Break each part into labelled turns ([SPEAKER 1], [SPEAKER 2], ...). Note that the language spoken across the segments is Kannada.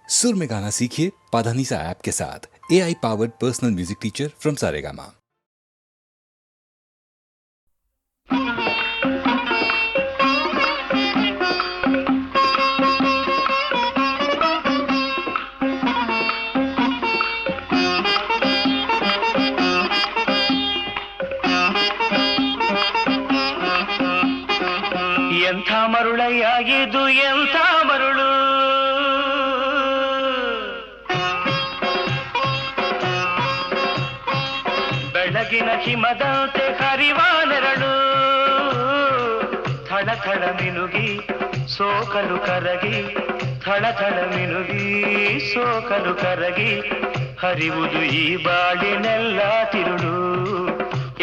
[SPEAKER 1] सुर में गाना सीखिए पाधानीसा ऐप के साथ। AI powered personal music teacher from Saregama.
[SPEAKER 2] ಎಂಥ ಮರುಳಯ್ಯಾಗಿದು ಎಂಥ ಮರುಳು, ಬೆಳಗಿನ ಹಿಮದಂತೆ ಹರಿವ ನೆರಳು, ಥಳ ಥಳ ಮಿನುಗಿ ಸೋಕಲು ಕರಗಿ, ಥಳ ಥಳ ಮಿನುಗಿ ಸೋಕಲು ಕರಗಿ, ಹರಿವುದು ಈ ಬಾಳಿನೆಲ್ಲ ತಿರುಳು.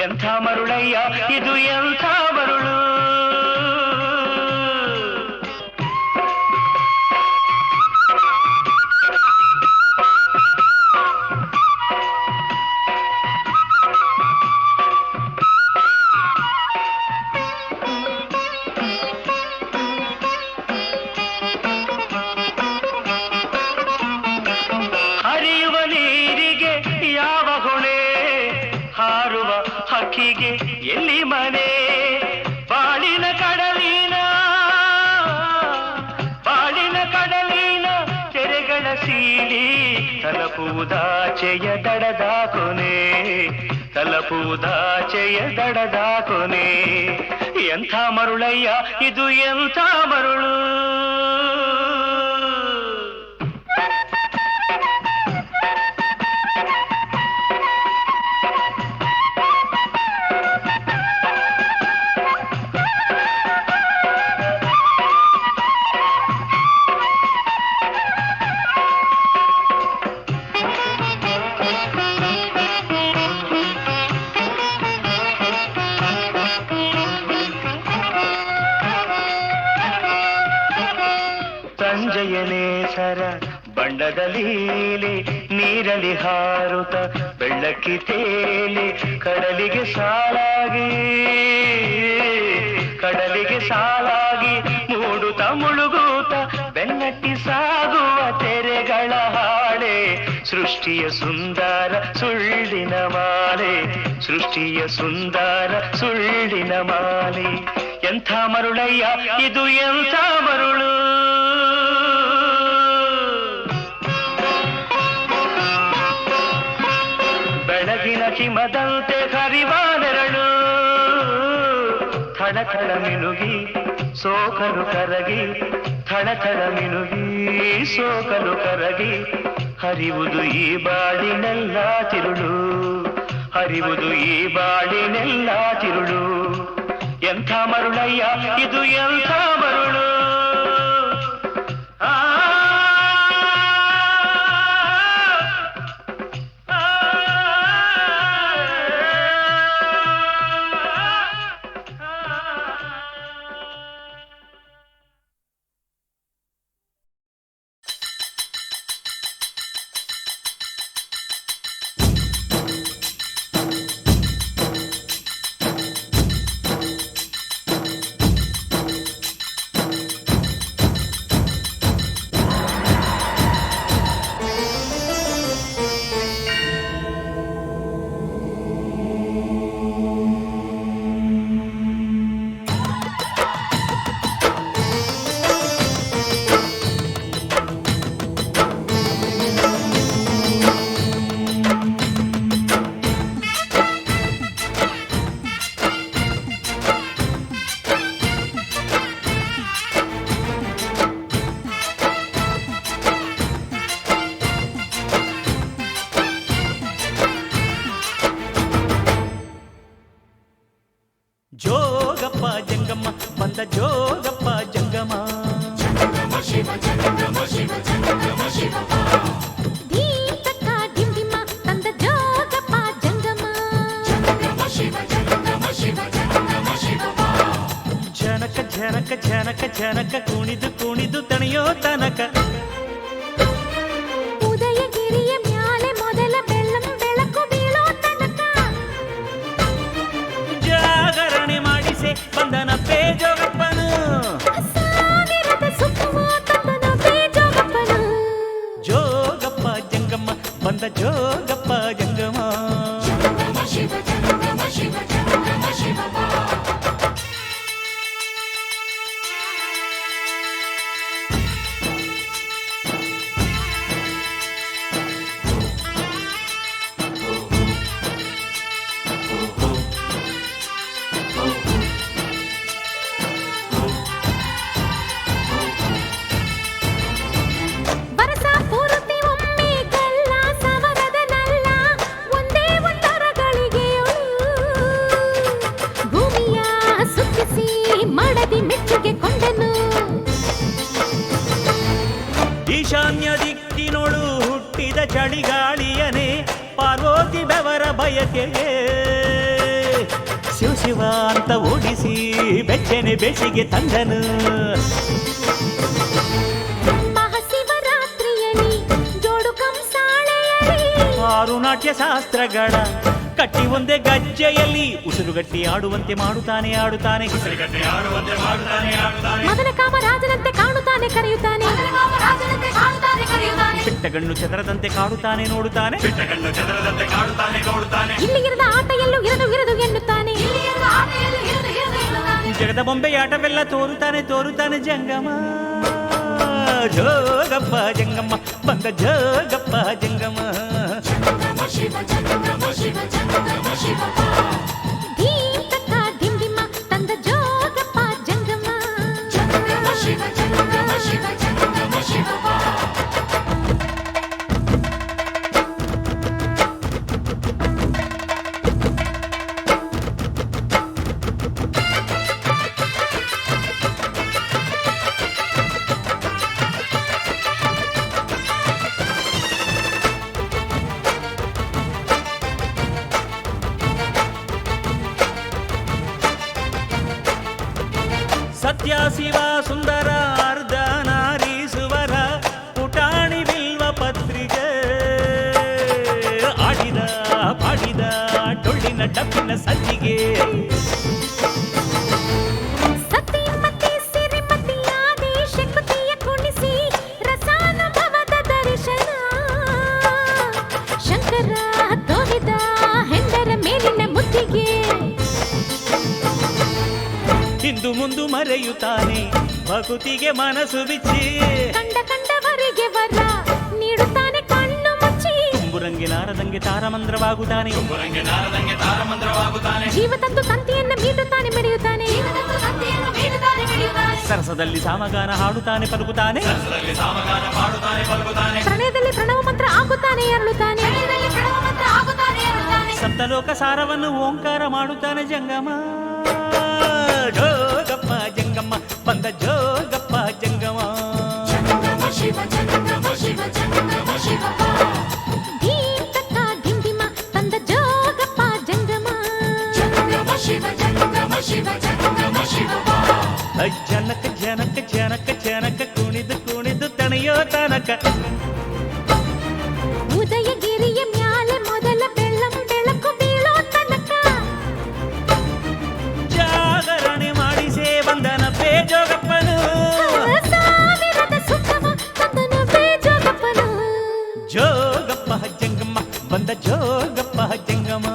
[SPEAKER 2] ಎಂಥ ಮರುಳಯ್ಯ ಇದು ಎಂಥ ಮರುಳು. ಹಕ್ಕಿಗೆ ಎಲ್ಲಿ ಮನೆ, ಬಾಳಿನ ಕಡಲಿನ ತೆರೆಗಳ ಸೀಳಿ, ತಲಪುವುದಾಚೆಯ ದಡದ ಕೊನೆ, ತಲಪುವುದಾಚೆಯ ದಡದ ಕೊನೆ. ಎಂಥ ಮರುಳಯ್ಯ ಇದು ಎಂಥ ಮರುಳು. ಸಂಜಯನೇಸರ ಬಣ್ಣದ ಲೀಲೆ, ನೀರಲಿ ಹಾರುತ್ತ ಬೆಳ್ಳಕ್ಕಿ ತೇಲಿ, ಕಡಲಿಗೆ ಸಾಲಾಗಿ ಮೂಡುತ್ತ ಮುಳುಗೂತ ಬೆನ್ನಟ್ಟಿ ಸಾಗುವ ತೆರೆಗಳ ಹಾಡೆ, ಸೃಷ್ಟಿಯ ಸುಂದರ ಸುಳ್ಳಿನ ಮಾಲೆ, ಸೃಷ್ಟಿಯ ಸುಂದರ ಸುಳ್ಳಿನ ಮಾಲೆ. ಎಂಥ ಮರುಳಯ್ಯ ಇದು ಎಂಥ ಮರುಳು. ಬೆಳಗಿನ ಹಿಮದಂತೆ ಹರಿವ ನೆರಳು, ಥಳ ಥಳ ಮಿನುಗಿ ಸೋಕಲು ಕರಗಿ, ಥಳ ಥಳ ಮಿನುಗಿ ಸೋಕಲು ಕರಗಿ, ಹರಿವುದು ಈ ಬಾಳಿನೆಲ್ಲ ತಿರುಳು, ಹರಿವುದು ಈ ಬಾಳಿನೆಲ್ಲ ತಿರುಳು. ಎಂಥ ಮರುಳಯ್ಯ ಇದು ಎಂಥ ಮರುಳು. ಜೋಗಪ್ಪ ಜಂಗಮ್ಮ ಬಂದ ಜೋಗಪ್ಪ ಜಂಗಮ, ಜಂಗಮ ಶಿವ ಜಂಗಮ ಶಿವ ಜಂಗಮ ಶಿವ. ದೀಪಕ ಡಿಂಡಿಮ ತಂದ ಜೋಗಪ್ಪ ಜಂಗಮ, ಜಂಗಮ ಶಿವ ಜಂಗಮ ಶಿವ ಜಂಗಮ ಶಿವ. ಜನಕ ಜನಕ ಜನಕ ಜನಕ ಕುಣಿದು ಕುಣಿದು ತಣಿಯೋ ತನಕ, ಉದಯಗಿರಿಯ ಮ್ಯಾಲೆ ಮೊದಲ ಬೆಳ್ಳಂ ಬೆಳಕು ಬೀಳೋ ತನಕ, ಜಾಗರಣೆ ಮಾಡಿಸೆ ಬಂದನ ಪೇ ಜೋಗಪ್ಪನು, ಸಾವಿರದ ಸುತ್ತುವ ತಂದನ ಪೇ ಜೋಗಪ್ಪನು.
[SPEAKER 3] ಬಂದ ಜೋಗಪ್ಪ ಜಂಗಮ.
[SPEAKER 2] ಬರಸ ಪೂರ್ತಿ ಒಮ್ಮೆ ಗಲ್ಲ ಸವರದ ನಲ್ಲ ಒಂದೇ ಒಂದರಗಳಿಗೆಯಳು ಭೂಮಿಯ ಸುತ್ತಿಸಿ ಮಾಡದಿ ಮೆಚ್ಚುಗೆ ಕೊಂಡನು.
[SPEAKER 3] ಈಶಾನ್ಯ ದಿಕ್ಕಿನೊಳು ಹುಟ್ಟಿದ ಚಳಿಗಾಳಿಯನೇ ಪಾರ್ವತಿ ಬೆವರ ಬಯಕೆಗೆ ಶಿವ ಶಿವ ಅಂತ ಓಡಿಸಿ ಬೆಚ್ಚನೆ ಬೆಸಿಗೆ ತಂದನು.
[SPEAKER 2] ಮಹಾಶಿವರಾತ್ರಿಯಲ್ಲಿ ಜೋಡು ಕಂಸಾಳೆಯಲಿ
[SPEAKER 3] ಆರು ನಾಟ್ಯ ಶಾಸ್ತ್ರಗಳ ಕಟ್ಟಿ ಒಂದೇ ಗಜ್ಜೆಯಲ್ಲಿ ಉಸಿರುಗಟ್ಟಿ ಆಡುವಂತೆ ಮಾಡುತ್ತಾನೆ ಆಡುತ್ತಾನೆ.
[SPEAKER 2] ಮದನ ಕಾಮರಾಜನಂತೆ ಕಾಣುತ್ತಾನೆ ಕರೆಯುತ್ತಾನೆ.
[SPEAKER 3] ಬಿಟ್ಟಗಣ್ಣು ಚದರದಂತೆ ಕಾಡುತ್ತಾನೆ ನೋಡುತ್ತಾನೆ.
[SPEAKER 2] ಇಲ್ಲಿ ಇರದ ಆಟ ಎಲ್ಲೂ ಇರದು ಇರದು ಎನ್ನುತ್ತಾನೆ.
[SPEAKER 3] ಜಗದ ಬೊಂಬೆಯಾಟವೆಲ್ಲ ತೋರುತ್ತಾನೆ ತೋರುತ್ತಾನೆ ಜಂಗಮ. ಜೋಗಪ್ಪ ಜಂಗಮ್ಮ ಬಂದ ಜೋಗಪ್ಪ ಜಂಗಮ.
[SPEAKER 2] ಧೀಂ ತಕ್ಕ ಧಿಂ ಧಿಮ್ಮ ತಂದ ಜೋಗಪ್ಪ ಜಂಗಮ.
[SPEAKER 3] ಸತ್ಯ ಶಿವ ಸುಂದರ ಅರ್ಧ ನಾರೀಸುವರ ಪುಟಾಣಿ ಬಿಲ್ವ ಪತ್ರಿಕೆ ಆಡಿದ ಪಾಡಿದ ಡೊಳ್ಳಿನ ಡಬ್ಬಿನ ಸಜ್ಜಿಗೆ.
[SPEAKER 2] ಸತಿಮತಿ ಸಿರಿಮತಿಯಾದಿ ಶಕುತಿಯ ಕುಣಿಸಿ ರಸಾನುಭವದ ದರ್ಶನ. ಶಂಕರ ತೋರಿದ ಹೆಂಡರ ಮೇಲಿನ ಮುದ್ದಿಗೆ
[SPEAKER 3] ಹಿಂದು ಮುಂದು ಮರೆಯುತ್ತಾನೆ ಭಕುತಿಗೆ ಮನಸ್ಸು ಬಿಚ್ಚಿ.
[SPEAKER 2] ಕಂಡ ಕಂಡವರಿಗೆ ವರ ನೀಡುತ್ತಾನೆ ಕಣ್ಣು ಮುಚ್ಚಿ.
[SPEAKER 3] ತುಂಬುರಂಗೆ ನಾರದಂಗೆ ತಾರಮಂದ್ರವಾಗುತ್ತಾನೆ.
[SPEAKER 2] ಜೀವ ತಂದು ತಂತಿಯನ್ನು ಮೀಟುತ್ತಾನೆ ಮೆರೆಯುತ್ತಾನೆ.
[SPEAKER 3] ಸರಸದಲ್ಲಿ ಸಾಮಗಾನ ಹಾಡುತ್ತಾನೆ ಪಲುಕುತ್ತಾನೆ.
[SPEAKER 2] ಪ್ರಣಯದಲ್ಲಿ ಪ್ರಣವ ಮಂತ್ರ ಆಗುತ್ತಾನೆ ಅರಳುತ್ತಾನೆ.
[SPEAKER 3] ಸಪ್ತಲೋಕ ಸಾರವನ್ನು ಓಂಕಾರ ಮಾಡುತ್ತಾನೆ ಜಂಗಮ. ಜೋಗಪ್ಪ ಜಂಗಮ್ಮ ಬಂದ ಜೋಗಪ್ಪ ಜಂಗಮ.
[SPEAKER 2] ಧೀಂ ತಕ್ಕ ಧಿಂ ಧಿಮ ತಂದ ಜೋಗಪ್ಪ ಜಂಗಮ.
[SPEAKER 3] ಜನಕ ಜನಕ ಜನಕ ಜನಕ ಕುಣಿದು ಕುಣಿದು ತಣಿಯೋ ತನಕ.
[SPEAKER 2] ಉದಯಗಿರಿಯ ಮ್ಯಾಲೆ ಮೊದಲ ಬೆಳ್ಳಂ ಬೆಳಕು ಬೀಳೋ ತನಕ
[SPEAKER 3] ಜಾಗರಣೆ ಮಾಡಿಸೇ ಬಂದನ ಬೇಜೋಗಪ್ಪನು.
[SPEAKER 2] ಸಾವಿರದ ಸುಖವ ತಂದನು ಬೇಜೋಗಪ್ಪನು.
[SPEAKER 3] ಜೋಗಪ್ಪ ಜಂಗಮ್ಮ ಬಂದ ಜೋಗಪ್ಪ ಜಂಗಮ.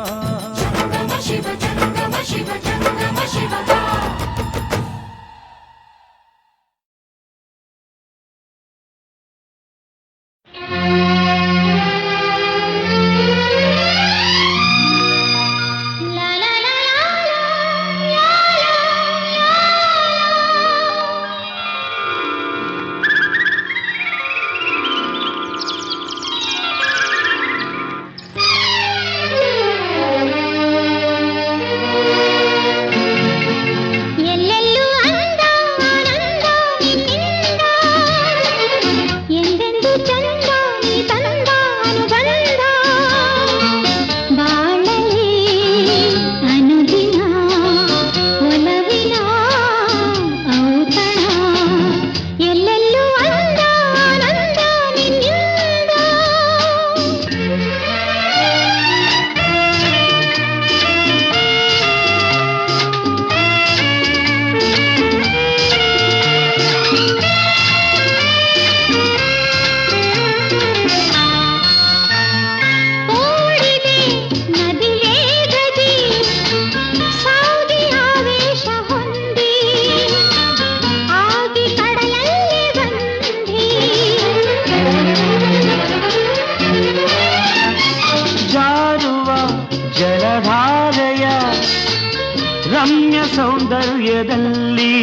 [SPEAKER 4] ರಮ್ಯ ಸೌಂದರ್ಯದಲ್ಲಿ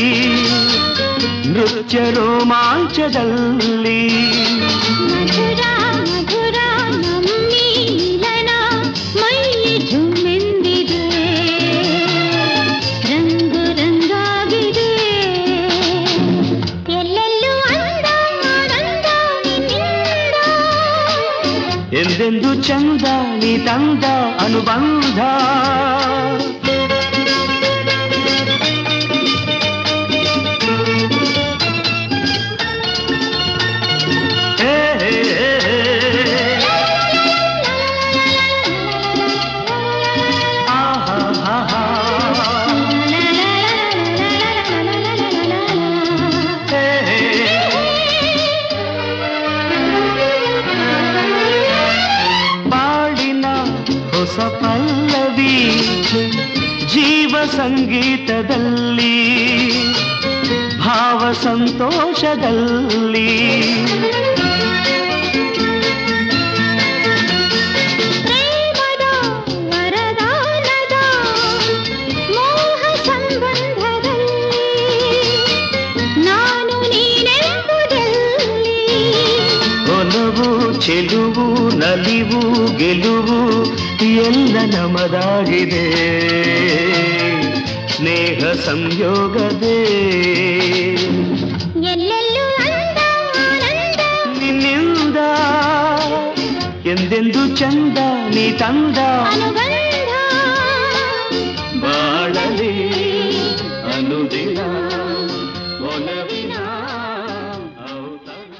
[SPEAKER 4] ನೃತ್ಯ ರೋಮಾಂಚದಲ್ಲಿ
[SPEAKER 2] ಮಧುರ ಮಧುರ ನಮ್ಮಿ ಮಿಲನ ಮೈ ಜುಮ್ಮೆಂದಿದೆ ರಂಗು ರಂಗಾಗಿದೆ ಎಲ್ಲೆಲ್ಲೂ ಅಂದ ಆನಂದ ನಿನ್ನಿಂದ
[SPEAKER 4] ಎಂದೆಂದು ಚಂದ ನೀ ತಂದ ಅನುಬಂಧ ಹೊಸ ಪಲ್ಲವಿ ಜೀವ ಸಂಗೀತದಲ್ಲಿ ಭಾವ ಸಂತೋಷದಲ್ಲಿ
[SPEAKER 2] ಪ್ರೇಮದ ವರದಾನದ ಮೋಹ ಸಂಬಂಧದಲ್ಲಿ ನಾನು ನೀನೆಂಬುದಲ್ಲಿ
[SPEAKER 4] ಒಲವು ಚೆಲುವು ನಲಿವು ಗೆಲುವು ಎಲ್ಲ ನಮದಾಗಿದೆ ಸ್ನೇಹ ಸಂಯೋಗದೇ
[SPEAKER 2] ಎಲ್ಲೆಲ್ಲೂ ಅಂದ ಆನಂದ
[SPEAKER 4] ನಿನ್ನಿಂದ ಎಂದೆಂದು ಚಂದ ನೀ ತಂದ
[SPEAKER 2] ಅನುಬಂಧ
[SPEAKER 4] ಬಾಳಲಿ ಅನುದಿನ ಒಲವಿನ ಔತಣ.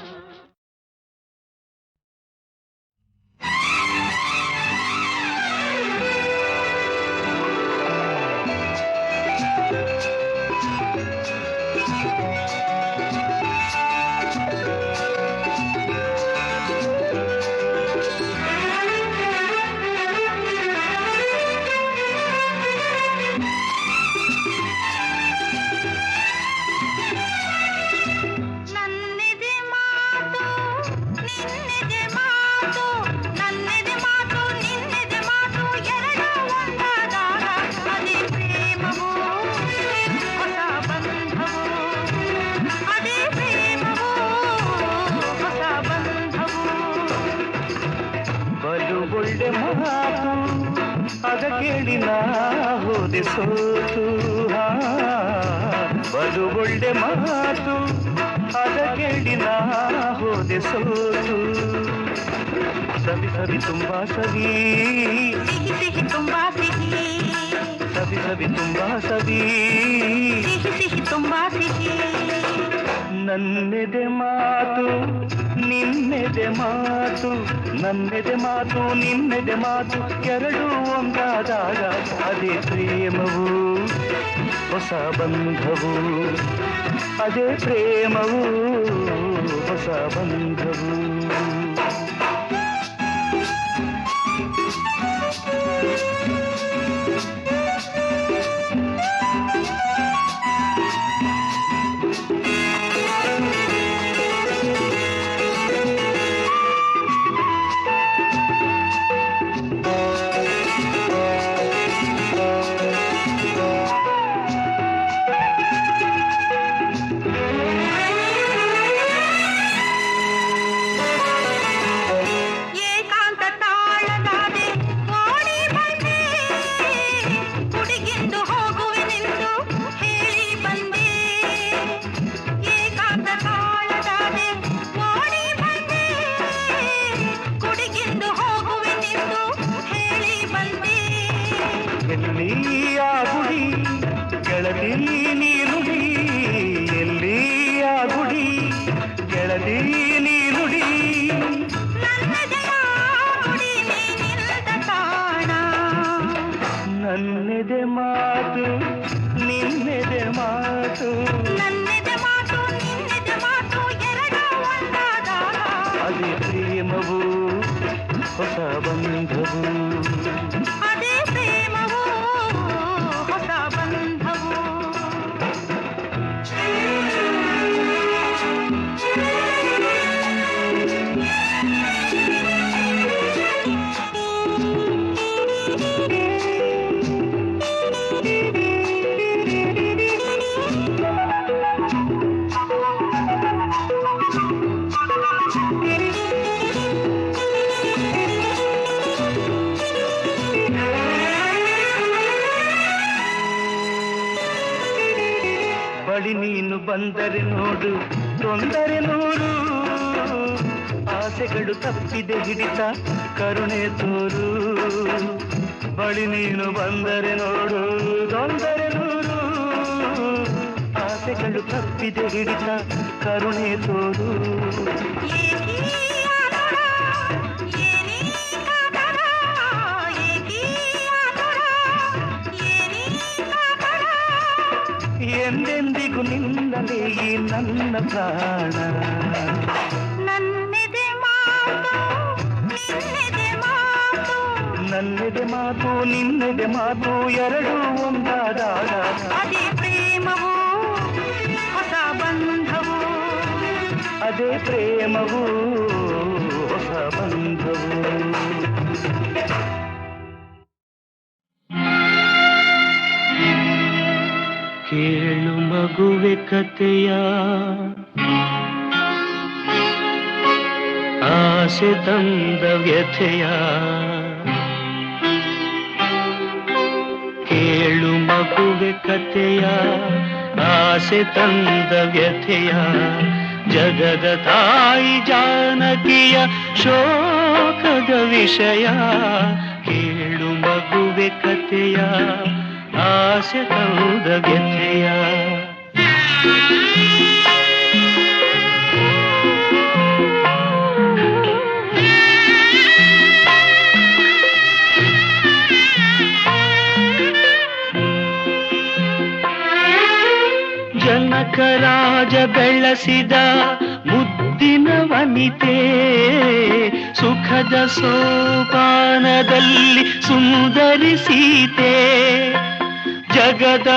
[SPEAKER 2] ನನ್ನಿದೆ ಮಾತು ನಿನ್ನಿದೆ ಮಾತು ನನ್ನಿದೆ ಮಾತು ನಿನ್ನಿದೆ ಮಾತು ಎರಡು ಒಂದಾದಾಗ ಅದೇ ಪ್ರೇಮವು ಹೊಸ ಬಂಧವು ಅದೇ ಪ್ರೇಮವು ಹೊಸ ಬಂಧವು
[SPEAKER 4] ಬಲು ಒಳ್ಳೆ ಮಾತು ಅದ ಕೇಳಿ ನಾ ಹೋದೆ ಸೋತು ಬಲು ಒಳ್ಳೆ ಮಾತು ಅದ ಕೇಳಿ ನಾ ಹೋದೆ ಸೋತು ಸವಿ ಸವಿ ತುಂಬಾ ಸವಿ
[SPEAKER 2] ಸಿಹಿ ಸಿಹಿ ತುಂಬಾ ಸಿಹಿ
[SPEAKER 4] ಸವಿ ಸವಿ ತುಂಬಾ ಸವಿ
[SPEAKER 2] ಸಿಹಿ ಸಿಹಿ ತುಂಬಾ ಸಿಹಿ
[SPEAKER 4] ನನ್ನೆದೆ ಮಾತು ನಿನ್ನೆದೆ ಮಾತು ನನ್ನೆದೆ ಮಾತು ನಿನ್ನೆದೆ ಮಾತು ಎರಡು ಒಂದಾದಾಗ ಅದೇ ಪ್ರೇಮವು ಹೊಸ ಬಂಧವು ಅದೇ ಪ್ರೇಮವು ಹೊಸ ಬಂಧವು
[SPEAKER 2] ಏಕಾಂತ ತಾಳದಾದೆ ಓಡಿ ಬಂದೆ ಹುಡುಗಿಂದು ಹೋಗುವೆನೆಂದು ಹೇಳಿ ಬಂದೆ ಏಕಾಂತ ತಾಳದಾದೆ ಓಡಿ ಬಂದೆ ಹುಡುಗಿಂದು ಹೋಗುವೆನೆಂದು ಹೇಳಿ ಬಂದೆ
[SPEAKER 4] ಎಲ್ಲಿ ಆ ಗುಡಿ ಗೆಳತಿ ನೀನುಡಿ ಎಲ್ಲಿ ಆ ಗುಡಿ ಗೆಳತಿ ನೀನುಡಿ
[SPEAKER 2] ನನ್ನದೆಯ ನುಡಿ ನೀನಿಲ್ಲದ ತಾಣ
[SPEAKER 4] ನನ್ನೆದೆ ಮಾತು ನಿನ್ನೆದೆ ಮಾತು
[SPEAKER 2] ನನ್ನೆದೆ ಮಾತು ನಿನ್ನೆದೆ ಮಾತು ಎರಡು ಒಂದಾದಾಗ
[SPEAKER 4] ಅದೇ ಪ್ರೇಮವು ಹೊಸ ಬಂಧವು
[SPEAKER 2] ಅದೇ ಪ್ರೇಮವು ಹೊಸ ಬಂಧವು
[SPEAKER 4] ಬಂದರೆ ನೋಡು ತೊಂದರೆ ನೂರು ಆಸೆಗಳು ತಪ್ಪಿದೆ ಹಿಡಿತ ಕರುಣೆ ತೋರು ಬಳಿ ನೀನು ಬಂದರೆ ನೋಡು ತೊಂದರೆ ನೂರು ಆಸೆಗಳು ತಪ್ಪಿದೆ ಹಿಡಿತ ಕರುಣೆ ತೋರು ಎಂದೆಂದಿಗೂ ನಿನ್ನಲೇ ಈ ನನ್ನ ಪ್ರಾಣ ನನ್ನೆದೆ ಮಾತು ನಿನ್ನೆದೆ ಮಾತು ಎರಡೂ ಒಂದಾದಾಗ
[SPEAKER 5] ಅದೇ ಪ್ರೇಮವು ಹೊಸ ಬಂಧವು
[SPEAKER 4] ಅದೇ ಪ್ರೇಮವು ಹೊಸ ಬಂಧವು ಕೇಳು ಮಗುವೆ ಕಥೆಯ ಆಸೆ ತಂದ ವ್ಯಥೆಯ ಕೇಳು ಮಗುವೆ ಕಥೆಯ ಆಸೆ ತಂದ ವ್ಯಥೆಯ ಜಗದ ತಾಯಿ ಜಾನಕಿಯ ಶೋಕದ ವಿಷಯ ಕೇಳು ಮಗುವೆ ಕಥೆಯ ಆಸೆ ತಂದ ವ್ಯಥೆಯ ಜನಕರಾಜ ಬೆಳೆಸಿದ ಮುದ್ದಿನ ವನಿತೆ ಸುಖದ ಸೋಪಾನದಲ್ಲಿ ಸುಂದರಿ ಸೀತೆ ಜಗದ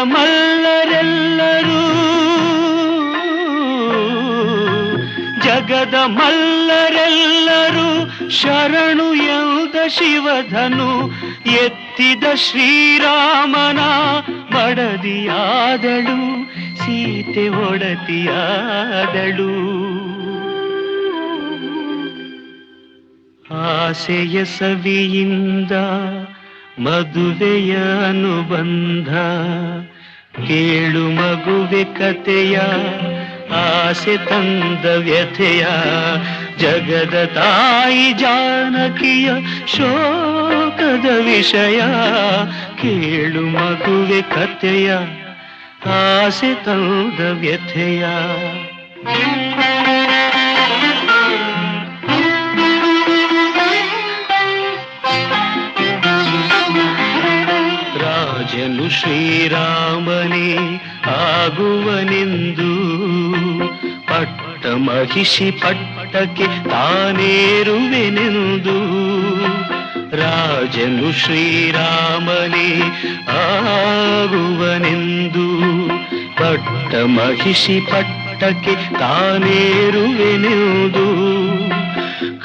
[SPEAKER 4] ಮಲ್ಲರೆಲ್ಲರೂ ಶರಣು ಎಂದ ಶಿವಧನು ಎತ್ತಿದ ಶ್ರೀರಾಮನ ಮಡದಿಯಾದಳು ಸೀತೆ ಒಡತಿಯಾದಳು ಆಸೆಯ ಸವಿಯಿಂದ ಮದುವೆಯ ಅನುಬಂಧ ಕೇಳು ಮಗುವೆ ಕಥೆಯ ಆಸೆ ತಂದ ವ್ಯಥೆಯ ಜಗದ ತಾಯಿ ಜಾನಕಿಯ ಶೋಕದ ವಿಷಯ ಕೇಳು ಮಗುವೆ ಕಥೆಯ ಆಸೆ ತಂದ ವ್ಯಥೆಯ ರಾಜನು ಶ್ರೀರಾಮನೇ ಆಗುವನೆಂದು ಪಟ್ಟ ಮಹಿಷಿ ಪಟ್ಟಕ್ಕೆ ತಾನೇರುವೆನೆಂದು ರಾಜನು ಶ್ರೀರಾಮನೇ ಆಗುವನೆಂದು ಪಟ್ಟ ಮಹಿಷಿ ಪಟ್ಟಕ್ಕೆ ತಾನೇರುವೆನೆಂದು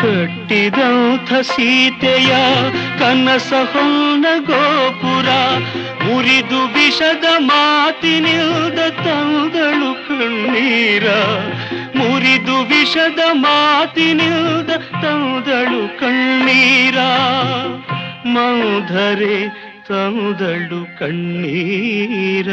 [SPEAKER 4] ಕಟ್ಟಿದಂಥ ಸೀತೆಯ ಕನಸ ಹೊನ್ನ ಗೋಪುರ ಮುರಿದು ವಿಷದ ಮಾತಿನಿಲ್ದ ತಂದಳು ಕಣ್ಣೀರ ಮುರಿದು ವಿಷದ ಮಾತಿನಿಲ್ದ ತಂದಳು ಕಣ್ಣೀರ ಮೌಧರೆ ತಂದಳು ಕಣ್ಣೀರ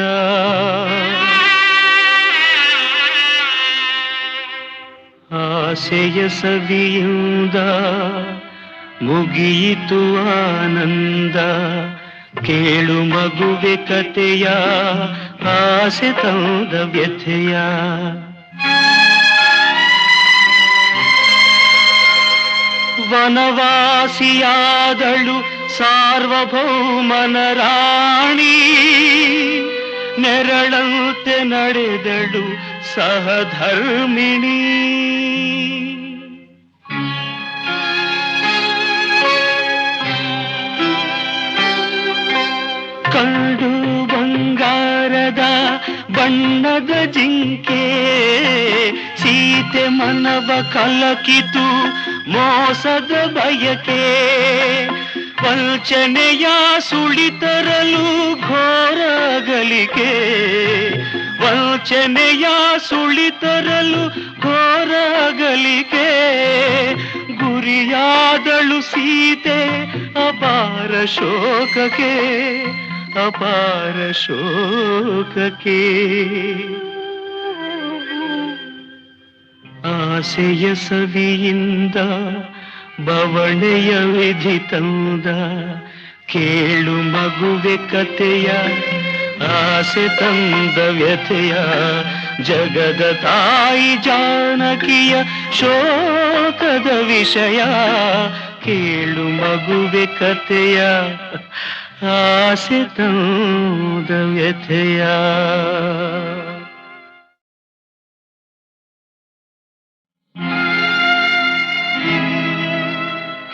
[SPEAKER 4] ಆಸೆಯ ಸವಿಯಿಂದ ಮುಗಿಯಿತು ಆನಂದ ಕೇಳು ಮಗುವೆ ಕಥೆಯ ಆಸೆ ತಂದ ವ್ಯಥೆಯ ವನವಾಸಿಯಾದಳು ಸಾರ್ವಭೌಮನ ರಾಣಿ ನೆರಳಂತೆ ನಡೆದಳು ಸಹಧರ್ಮಿಣಿ ಕಂಡು ಬಂಗಾರದ ಬಣ್ಣದ ಜಿಂಕೆ ಸೀತೆ ಮನವ ಕಲಕಿತು ಮೋಸದ ಬಯಕೆ ವಂಚನೆಯ ಸುಳಿತರಲು ಘೋರ ಅಗಲಿಕೆ ವಂಚನೆಯ ಸುಳಿತರಲು ಘೋರ ಅಗಲಿಕೆ ಗುರಿಯಾದಳು ಸೀತೆ ಅಪಾರ ಶೋಕಕ್ಕೆ ಅಪಾರ ಶೋಕಕ್ಕೆ ಆಸೆಯ ಸವಿಯಿಂದ ಬವಣೆಯ ವಿಧಿ ತಂದ ಕೇಳು ಮಗುವೆ ಕಥೆಯ ಆಸೆ ತಂದ ವ್ಯಥೆಯ ಜಗದ ತಾಯಿ ಜಾನಕಿಯ ಶೋಕದ ವಿಷಯ ಕೇಳು ಮಗುವೆ ಕಥೆಯ ಆಸೆ ತಂದ ವ್ಯಥೆಯ.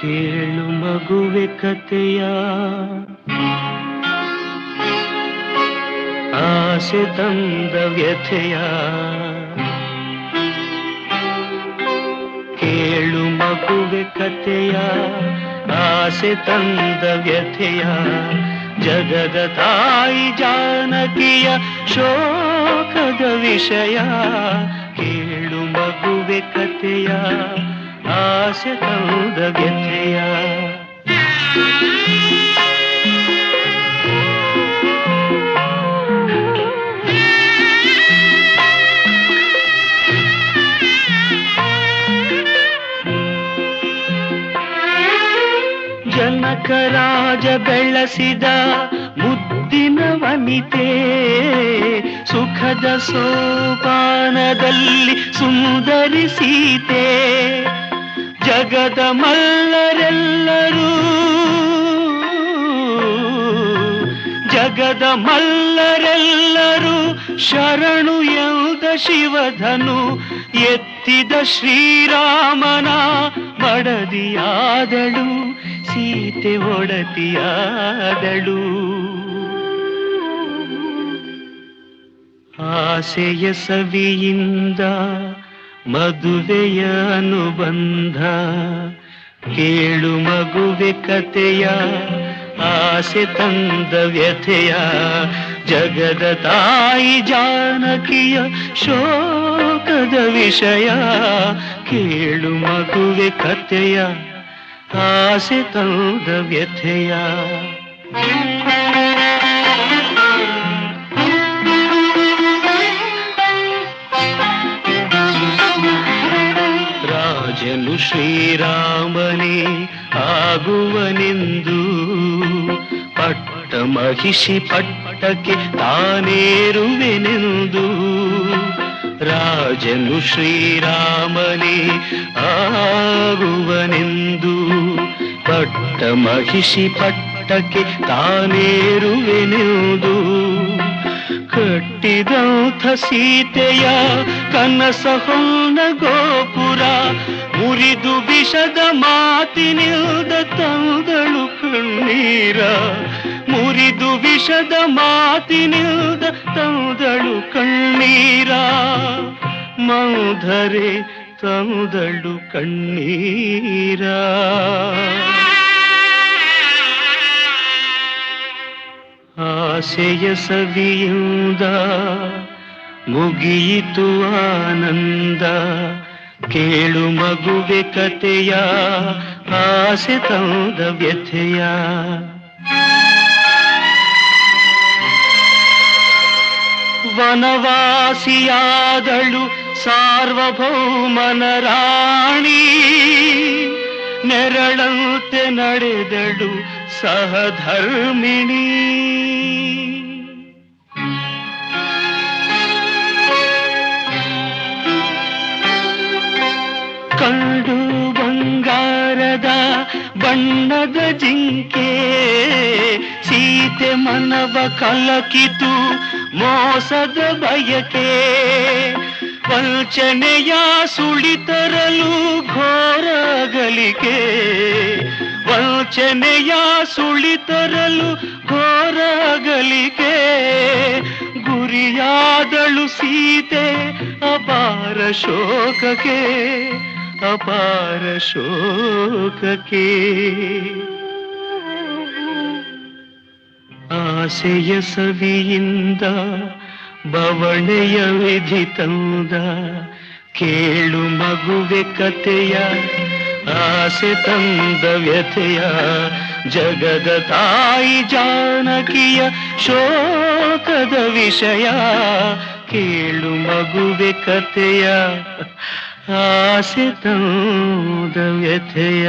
[SPEAKER 4] ಕೇಳು ಮಗುವೆ ಕಥೆಯ ಆಸೆ ತಂದ ವ್ಯಥೆಯ ಕೇಳು ಮಗುವೆ ಕಥೆಯ ಆಸೆ ತಂದ ವ್ಯಥೆಯ ಜಗದ ತಾಯಿ ಜಾನಕಿಯ ಶೋಕದ ವಿಷಯ ಕೇಳು ಮಗುವೆ ಕಥೆಯ ಆಸೆ ತಂದ ವ್ಯಥೆಯ. ಜನಕರಾಜ ಬೆಳೆಸಿದ ಮುದ್ದಿನ ವನಿತೆ ಸುಖದ ಸೋಪಾನದಲ್ಲಿ ಸುಂದರಿ ಸೀತೆ ಜಗದ ಮಲ್ಲರೆಲ್ಲರೂ ಜಗದ ಮಲ್ಲರೆಲ್ಲರೂ ಶರಣು ಎಂದ ಶಿವಧನು ಎತ್ತಿದ ಶ್ರೀರಾಮನ ಮಡದಿಯಾದಳು ಸೀತೆ ಒಡತಿಯಾದಳು. ಆಸೆಯ ಸವಿಯಿಂದ ಮದುವೆಯ ಅನುಬಂಧ ಕೇಳು ಮಗುವೆ ಕಥೆಯ ಆಸೆ ತಂದ ವ್ಯಥೆಯ ಜಗದ ತಾಯಿ ಜಾನಕಿಯ ಶೋಕದ ವಿಷಯ ಕೇಳು ಮಗುವೆ ಕಥೆಯ ಆಸೆ ತಂದ ವ್ಯಥೆಯ. ರಾಜನು ಶ್ರೀರಾಮನೇ ಆಗುವನೆಂದು ಪಟ್ಟ ಮಹಿಷಿ ಪಟ್ಟಕ್ಕೆ ತಾನೇರುವೆನೆಂದು ರಾಜನು ಶ್ರೀರಾಮನೇ ಆಗುವನೆಂದು ಪಟ್ಟ ಮಹಿಷಿ ಪಟ್ಟಕ್ಕೆ ತಾನೇರುವೆನೆಂದು ಕಟ್ಟಿದಂಥ ಸೀತೆಯ ಕನಸ ಹೊನ್ನ ಗೋಪುರ ಮುರಿದು ವಿಷದ ಮಾತಿನಿಲ್ದ ತಂದಳು ಕಣ್ಣೀರ ಮುರಿದು ವಿಷದ ಮಾತಿನಿಲ್ದ ತಂದಳು ಕಣ್ಣೀರ ಮೌಧರೆ ತಂದಳು ಕಣ್ಣೀರ. ಆಸೆಯ ಸವಿಯಿಂದ ಮುಗಿಯಿತು ಆನಂದ ಕೇಳು ಮಗುವೆ ಕಥೆಯ ಆಸೆ ತಂದ ವ್ಯಥೆಯ. ವನವಾಸಿಯಾದಳು ಸಾರ್ವಭೌಮನ ರಾಣಿ ನೆರಳಂತೆ ನಡೆದಳು ಸಹಧರ್ಮಿಣಿ. ಕಂಡು ಬಂಗಾರದ ಬಣ್ಣದ ಜಿಂಕೆ ಸೀತೆ ಮನವ ಕಲಕಿತು ಮೋಸದ ಬಯಕೆ ವಂಚನೆಯ ಸುಳಿತರಲು ಘೋರ ಅಗಲಿಕೆ ವಂಚನೆಯ ಸುಳಿತರಲು ಘೋರ ಅಗಲಿಕೆ ಗುರಿಯಾದಳು ಸೀತೆ ಅಪಾರ ಶೋಕಕ್ಕೆ ಅಪಾರ ಶೋಕಕ್ಕೆ. ಆಸೆಯ ಸವಿಯಿಂದ ಬವಣೆಯ ವಿಧಿ ತಂದ ಕೇಳು ಮಗುವೆ ಕಥೆಯ ಆಸೆ ತಂದ ವ್ಯಥೆಯ ಜಗದ ತಾಯಿ ಜಾನಕಿಯ ಶೋಕದ ವಿಷಯ ಕೇಳು ಮಗುವೆ ಕಥೆಯ ಆಸೆ ತಂದ ವ್ಯಥೆಯ